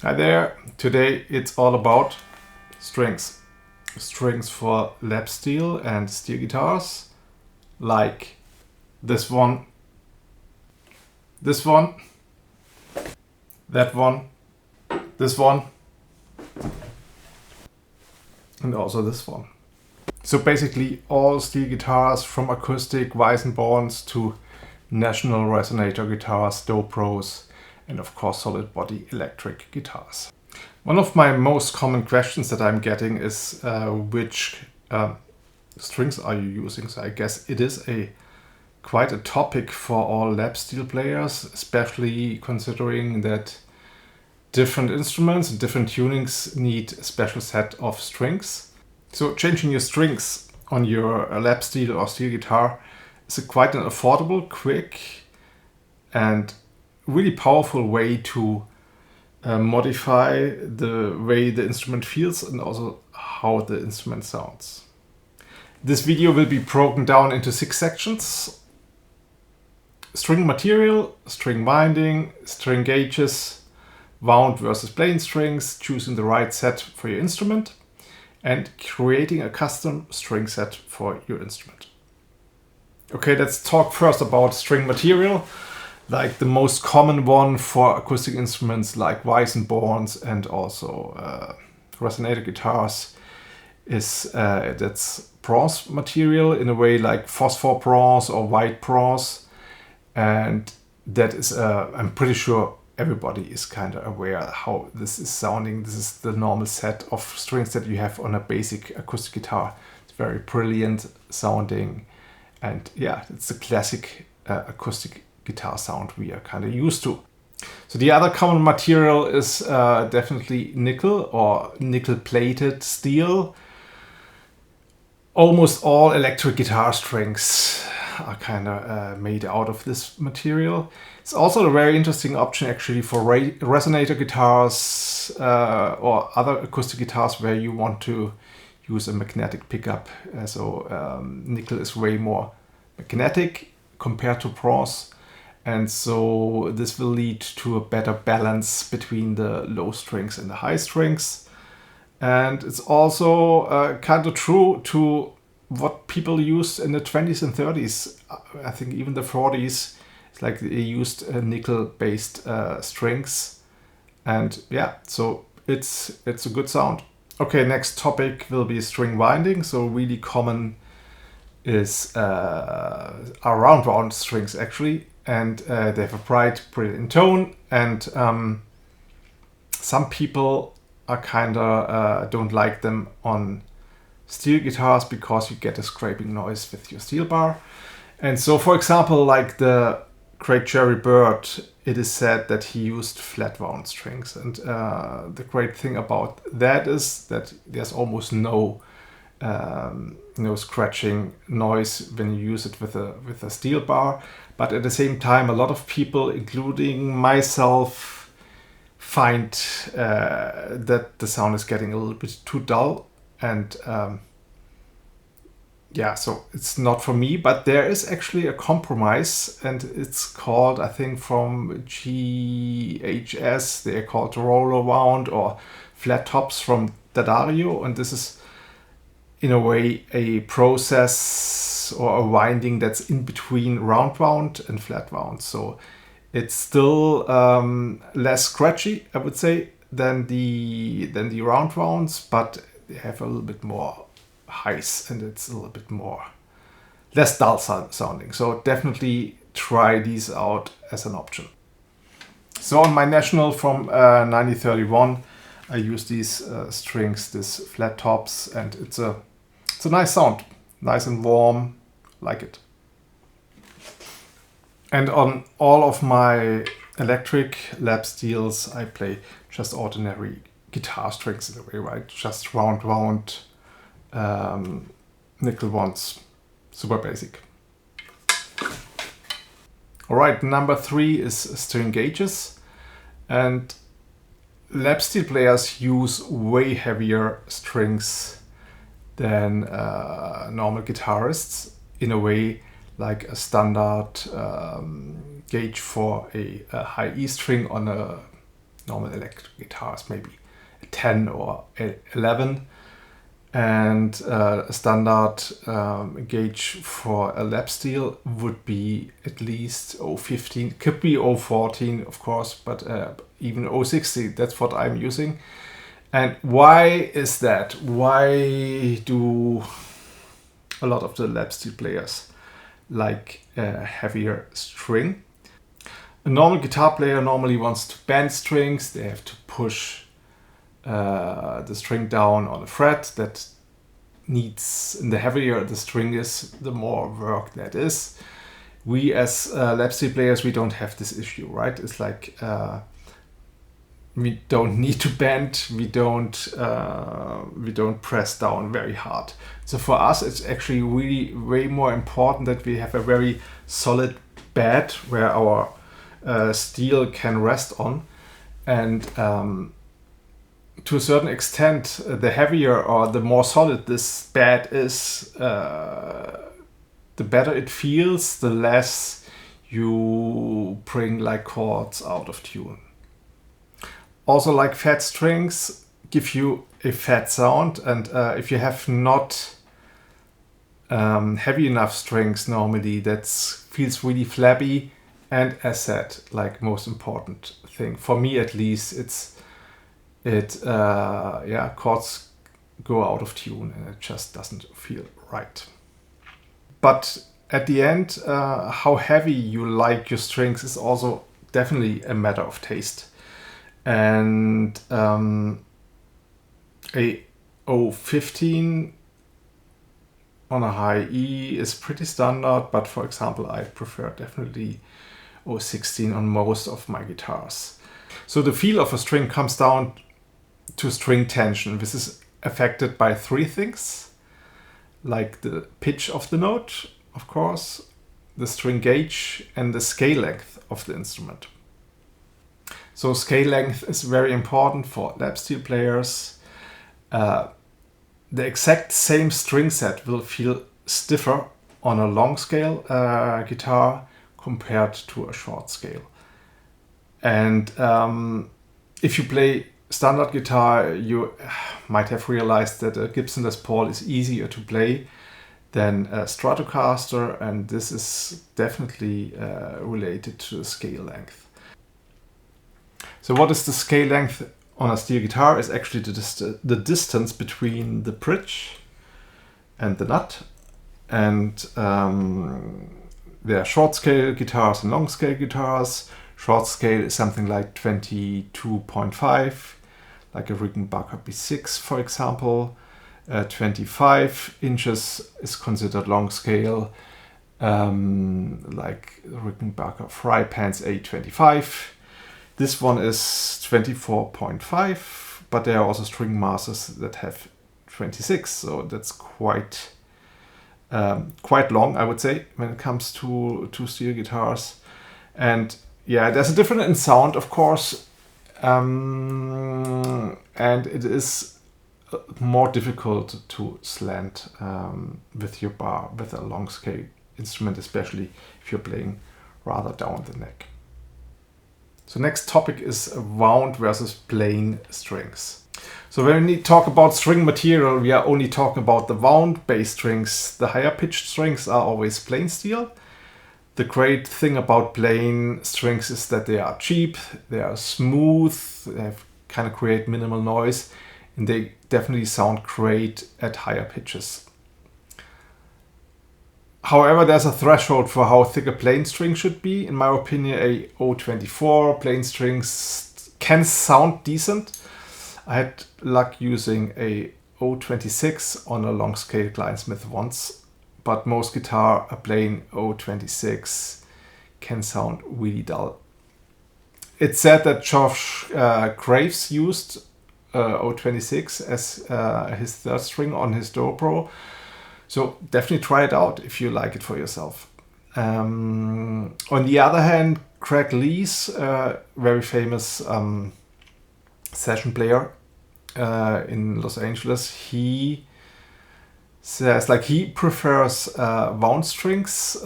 Hi there, today it's all about strings. Strings for Lapsteel and steel guitars, like this one, that one, this one, and also this one. So basically all steel guitars from acoustic Weissenborns to national resonator guitars, Dobros, and of course solid body electric guitars. One of my most common questions that I'm getting is which strings are you using? So I guess it is quite a topic for all Lapsteel players, especially considering that different instruments and different tunings need a special set of strings. So changing your strings on your Lapsteel or steel guitar is quite an affordable, quick, and really powerful way to modify the way the instrument feels and also how the instrument sounds. This video will be broken down into 6 sections: string material, string winding, string gauges, wound versus plain strings, choosing the right set for your instrument, and creating a custom string set for your instrument. Okay, let's talk first about string material. Like the most common one for acoustic instruments like Weissenborns and also resonator guitars is that's bronze material, in a way like phosphor bronze or white bronze, and that is I'm pretty sure everybody is kind of aware how this is sounding. This is the normal set of strings that you have on a basic acoustic guitar. It's very brilliant sounding, and yeah, it's the classic acoustic guitar sound we are kind of used to. So the other common material is definitely nickel or nickel plated steel. Almost all electric guitar strings are kind of made out of this material. It's also a very interesting option actually for resonator guitars or other acoustic guitars where you want to use a magnetic pickup. Nickel is way more magnetic compared to bronze. And so this will lead to a better balance between the low strings and the high strings. And it's also kind of true to what people used in the 20s and 30s. I think even the 40s, it's like they used nickel-based strings. And yeah, so it's a good sound. Okay, next topic will be string winding. So really common is are round-wound strings actually. And they have a bright, brilliant tone, and some people are kind of don't like them on steel guitars because you get a scraping noise with your steel bar. And so, for example, like the great Jerry Bird, it is said that he used Flatwound strings, and the great thing about that is that there's almost no scratching noise when you use it with a steel bar. But at the same time, a lot of people, including myself, find that the sound is getting a little bit too dull. And yeah, so it's not for me. But there is actually a compromise, and it's called, I think, from GHS, they're called Rollerwound or flat tops from D'Addario. And this is in a way a process or a winding that's in between roundwound and flatwound. So it's still less scratchy, I would say, than the roundwounds, but they have a little bit more highs and it's a little bit more less dull sounding. So definitely try these out as an option. So on my National from 1931, I use these strings, these flat tops, and it's a nice sound, nice and warm, like it. And on all of my electric Lapsteels, I play just ordinary guitar strings in a way, right? Just round-wound nickel ones, super basic. All right, number 3 is string gauges, and Lapsteel players use way heavier strings than normal guitarists, in a way like a standard gauge for a high E string on a normal electric guitars, maybe a 10 or 11. And a standard gauge for a Lapsteel would be at least 015, could be 014 of course, but even 060, that's what I'm using. And why is that? Why do a lot of the Lapsteel players like a heavier string? A normal guitar player normally wants to bend strings. They have to push the string down on a fret. That needs, and the heavier the string is, the more work that is. We as Lapsteel players, we don't have this issue, right? It's like we don't need to bend. We don't press down very hard. So for us, it's actually really way more important that we have a very solid bed where our steel can rest on, and to a certain extent, the heavier or the more solid this bed is, the better it feels, the less you bring like chords out of tune. Also, like fat strings give you a fat sound, and if you have not heavy enough strings, normally that feels really flabby. And as said, like most important thing for me at least, chords go out of tune and it just doesn't feel right. But at the end, how heavy you like your strings is also definitely a matter of taste. And a 015 on a high E is pretty standard, but for example, I prefer definitely 016 on most of my guitars. So the feel of a string comes down to string tension. This is affected by three things, like the pitch of the note, of course, the string gauge, and the scale length of the instrument. So scale length is very important for Lapsteel players. The exact same string set will feel stiffer on a long scale guitar compared to a short scale. And if you play standard guitar, you might have realized that a Gibson Les Paul is easier to play than a Stratocaster, and this is definitely related to the scale length. So what is the scale length on a steel guitar? Is actually the distance between the bridge and the nut. And there are short scale guitars and long scale guitars. Short scale is something like 22.5, like a Rickenbacker B6, for example. 25 inches is considered long scale, like Rickenbacker Fry Pants A25. This one is 24.5, but there are also string masters that have 26, so that's quite long, I would say, when it comes to steel guitars. And yeah, there's a difference in sound, of course, and it is more difficult to slant with your bar with a long scale instrument, especially if you're playing rather down the neck. So next topic is wound versus plain strings. So when we talk about string material, we are only talking about the wound bass strings. The higher pitched strings are always plain steel. The great thing about plain strings is that they are cheap, they are smooth, they kind of create minimal noise, and they definitely sound great at higher pitches. However, there's a threshold for how thick a plain string should be. In my opinion, a 024 plain strings can sound decent. I had luck using a 026 on a long scale Kleinsmith once, but most guitar, a plain 026 can sound really dull. It's said that Josh Graves used 026 as his third string on his Dobro. So definitely try it out if you like it for yourself. On the other hand, Craig Lees, very famous session player in Los Angeles, he says like he prefers wound strings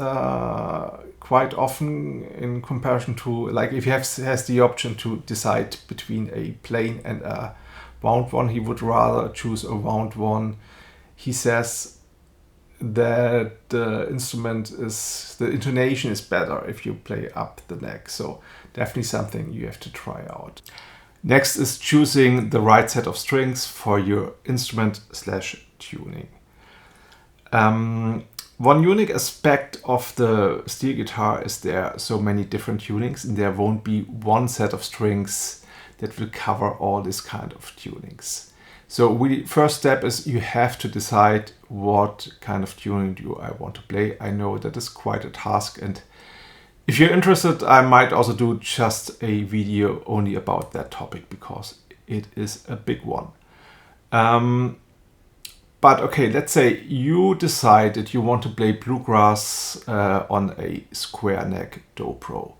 quite often in comparison to, like, if he has the option to decide between a plain and a wound one, he would rather choose a wound one. He says that the intonation is better if you play up the neck. So definitely something you have to try out. Next is choosing the right set of strings for your instrument / tuning. One unique aspect of the steel guitar is there are so many different tunings, and there won't be one set of strings that will cover all this kind of tunings. So first step is you have to decide what kind of tuning do I want to play. I know that is quite a task, and if you're interested, I might also do just a video only about that topic because it is a big one. But okay, let's say you decide that you want to play bluegrass on a square neck dobro.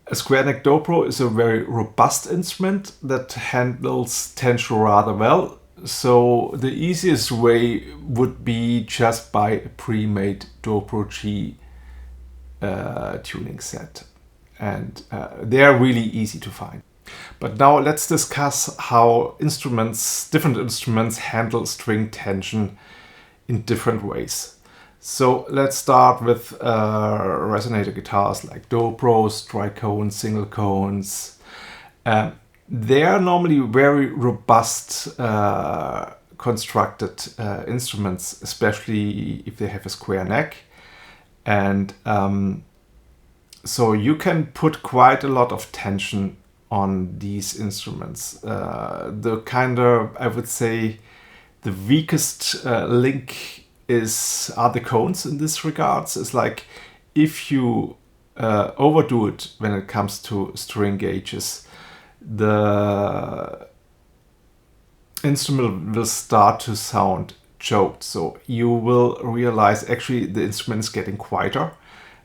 A square neck dobro is a very robust instrument that handles tension rather well. So the easiest way would be just buy a pre-made dobro G tuning set. And they are really easy to find. But now let's discuss how different instruments handle string tension in different ways. So let's start with resonator guitars like dobros, tricones, single cones. They are normally very robust constructed instruments, especially if they have a square neck. And so you can put quite a lot of tension on these instruments. I would say, the weakest link are the cones in this regards. It's like if you overdo it when it comes to string gauges, the instrument will start to sound choked. So you will realize actually the instrument is getting quieter.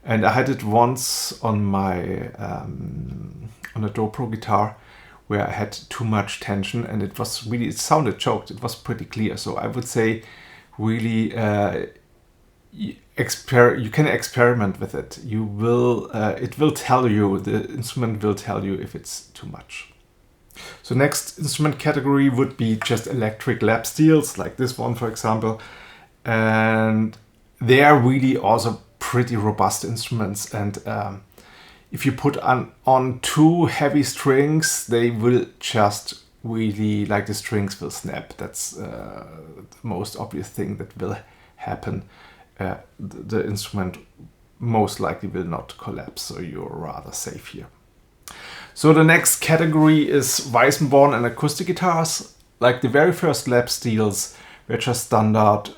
And I had it once on my on a dobro guitar where I had too much tension, and it sounded choked. It was pretty clear. So I would say really you can experiment with it. It will tell you, the instrument will tell you if it's too much. So next instrument category would be just electric Lapsteels, like this one, for example. And they are really also pretty robust instruments. And if you put on too heavy strings, they will just really, like, the strings will snap. That's the most obvious thing that will happen. The instrument most likely will not collapse, so you're rather safe here. So the next category is Weissenborn and acoustic guitars. Like the very first Lapsteels were just standard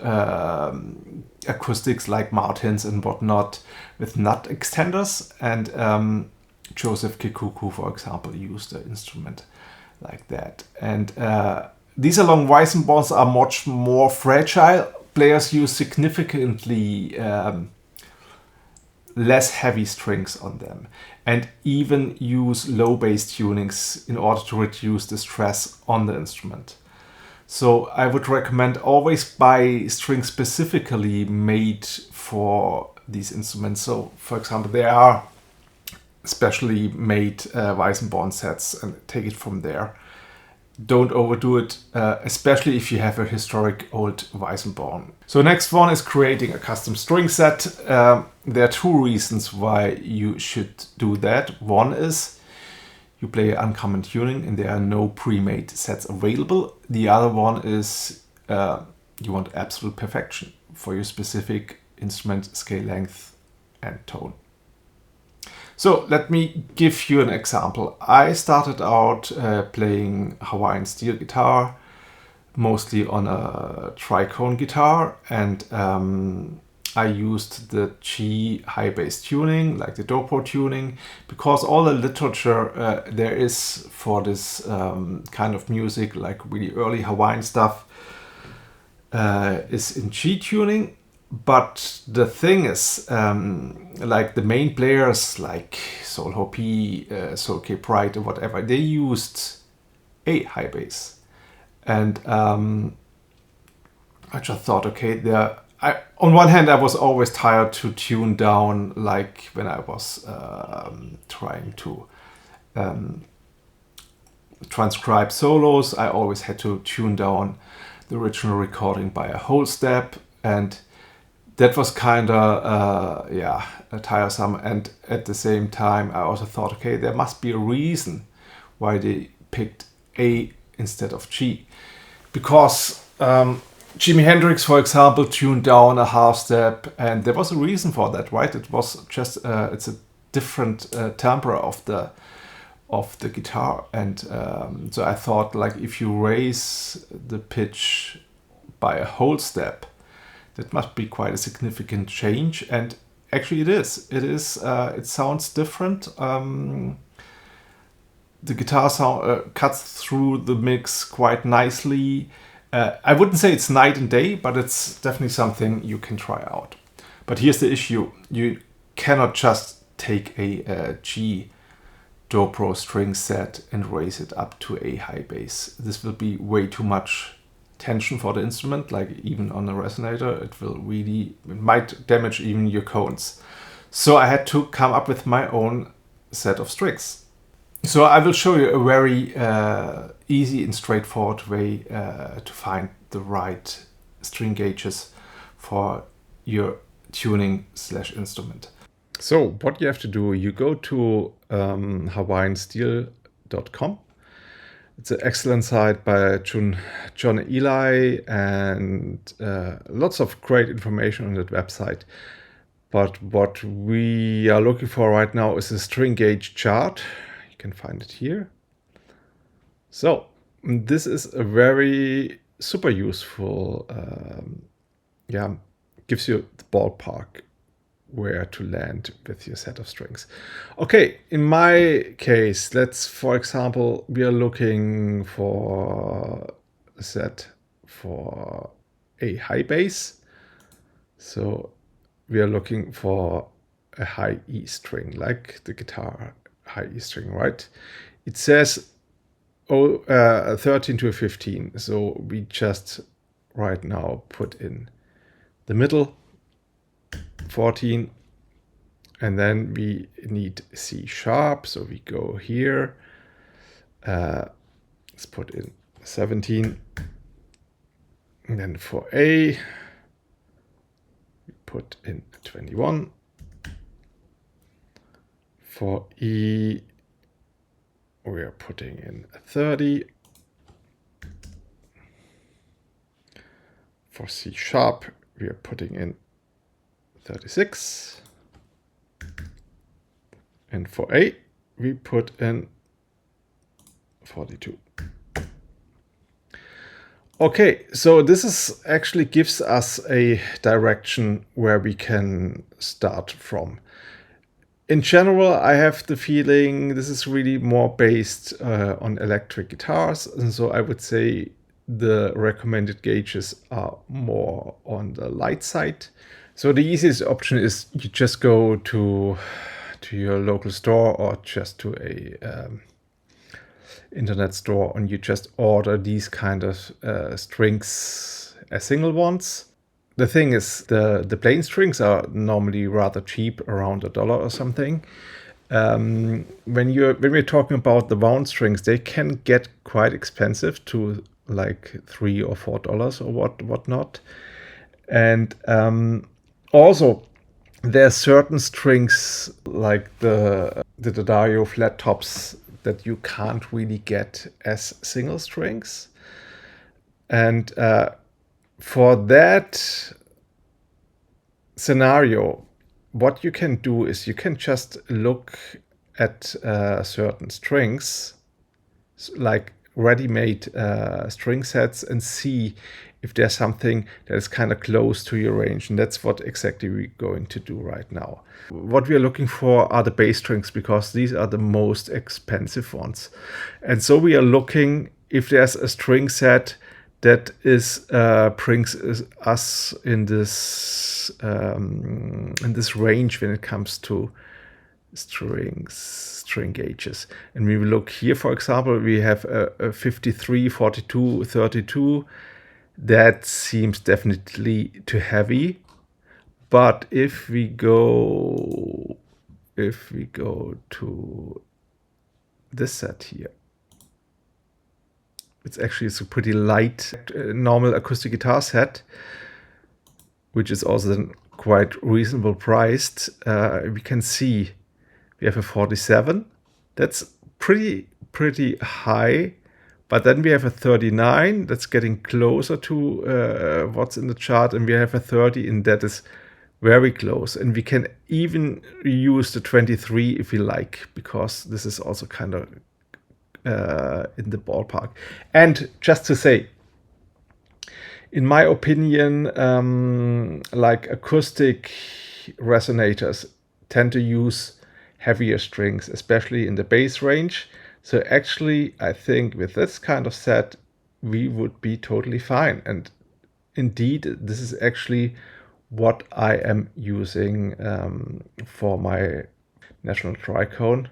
acoustics like Martins and whatnot with nut extenders, and Joseph Kikuku, for example, used an instrument like that. And these along Weissenborns are much more fragile. Players use significantly less heavy strings on them, and even use low bass tunings in order to reduce the stress on the instrument. So I would recommend always buy strings specifically made for these instruments. So for example, there are specially made Weissenborn sets, and take it from there. Don't overdo it, especially if you have a historic old Weissenborn. So next one is creating a custom string set. There are two reasons why you should do that. One is you play uncommon tuning and there are no pre-made sets available. The other one is you want absolute perfection for your specific instrument, scale length and tone. So let me give you an example. I started out playing Hawaiian steel guitar, mostly on a tricone guitar, and I used the G high bass tuning, like the dobro tuning, because all the literature there is for this kind of music, like really early Hawaiian stuff, is in G tuning. But the thing is, like the main players like Soul Hopi, Soul K Pride or whatever, they used A high bass. And I just thought, okay, on one hand, I was always tired to tune down, like when I was trying to transcribe solos. I always had to tune down the original recording by a whole step, and that was kind of tiresome. And at the same time, I also thought, okay, there must be a reason why they picked A instead of G, because Jimi Hendrix, for example, tuned down a half step, and there was a reason for that, right? It was just it's a different timbre of the guitar, and so I thought, like, if you raise the pitch by a whole step, that must be quite a significant change. And actually, it is. It sounds different. The guitar sound cuts through the mix quite nicely. I wouldn't say it's night and day, but it's definitely something you can try out. But here's the issue. You cannot just take a G dobro string set and raise it up to a high bass. This will be way too much tension for the instrument, like even on a resonator. It might damage even your cones. So I had to come up with my own set of strings. So I will show you a very easy and straightforward way to find the right string gauges for your tuning/instrument. So what you have to do, you go to hawaiiansteel.com. It's an excellent site by John Elys, and lots of great information on that website. But what we are looking for right now is a string gauge chart. You can find it here. So this is a very super useful, gives you the ballpark where to land with your set of strings. Okay, in my case, for example, we are looking for a set for a high bass. So we are looking for a high E string, like the guitar high E string, right? It says 13 to 15. So we just right now put in the middle 14, and then we need C sharp, so we go here, let's put in 17, and then for A we put in 21, for E we are putting in 30, for C sharp we are putting in 36, and for A we put in 42. Okay, so this actually gives us a direction where we can start from. In general, I have the feeling this is really more based on electric guitars, and so I would say the recommended gauges are more on the light side. So the easiest option is you just go to your local store or just to a internet store, and you just order these kind of strings as single ones. The thing is, the plain strings are normally rather cheap, around $1 or something. When we're talking about the wound strings, they can get quite expensive, to like $3 or $4 or whatnot. And also, there are certain strings like the D'Addario flat tops that you can't really get as single strings. And for that scenario, what you can do is you can just look at certain strings, like ready-made string sets, and see if there's something that is kind of close to your range. And that's what exactly we're going to do right now. What we are looking for are the bass strings, because these are the most expensive ones. And so we are looking if there's a string set that brings us in this range when it comes to string gauges. And we will look here, for example, we have a 53, 42, 32. that seems definitely too heavy. But if we go to this set here, it's actually a pretty light normal acoustic guitar set, which is also then quite reasonable priced. We can see we have a 47. That's pretty high. But then we have a 39. That's getting closer to what's in the chart. And we have a 30, and that is very close. And we can even use the 23 if we like, because this is also kind of in the ballpark. And just to say, in my opinion, like acoustic resonators tend to use heavier strings, especially in the bass range. So actually, I think with this kind of set, we would be totally fine. And indeed, this is actually what I am using for my National Tricone,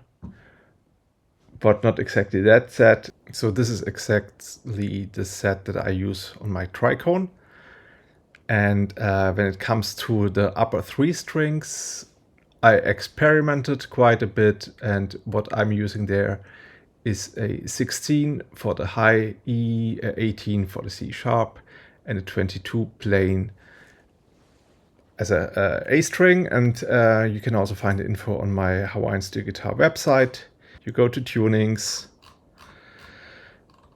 but not exactly that set. So this is exactly the set that I use on my Tricone. And when it comes to the upper 3 strings, I experimented quite a bit, and what I'm using there is a 16 for the high E, 18 for the C sharp, and a 22 plain as a A string. And you can also find the info on my Hawaiian steel guitar website. You go to tunings,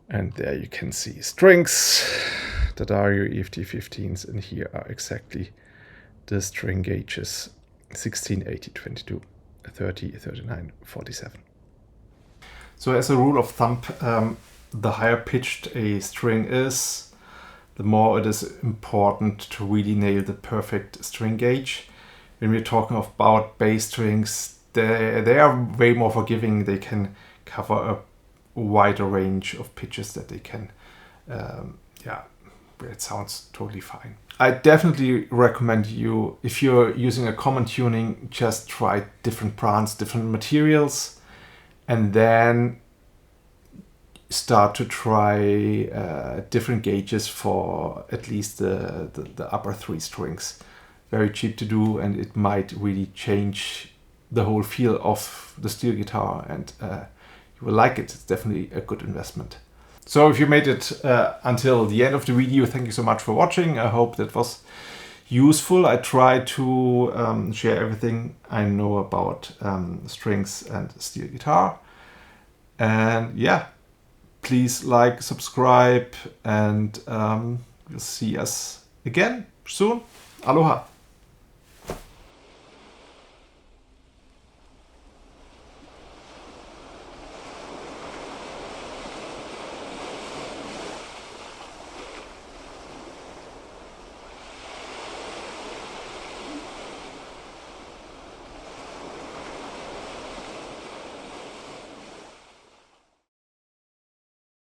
and there you can see strings that are your EFT 15s, and here are exactly the string gauges: 16, 18, 22, 30, 39, 47. So as a rule of thumb, the higher pitched a string is, the more it is important to really nail the perfect string gauge. When we're talking about bass strings, they are way more forgiving. They can cover a wider range of pitches that they can, it sounds totally fine. I definitely recommend you, if you're using a common tuning, just try different brands, different materials, and then start to try different gauges for at least the upper 3 strings. Very cheap to do, and it might really change the whole feel of the steel guitar, and you will like it. It's definitely a good investment. So if you made it until the end of the video, thank you so much for watching. I hope that was useful. I tried to share everything I know about strings and steel guitar. And yeah, please like, subscribe, and you'll see us again soon. Aloha.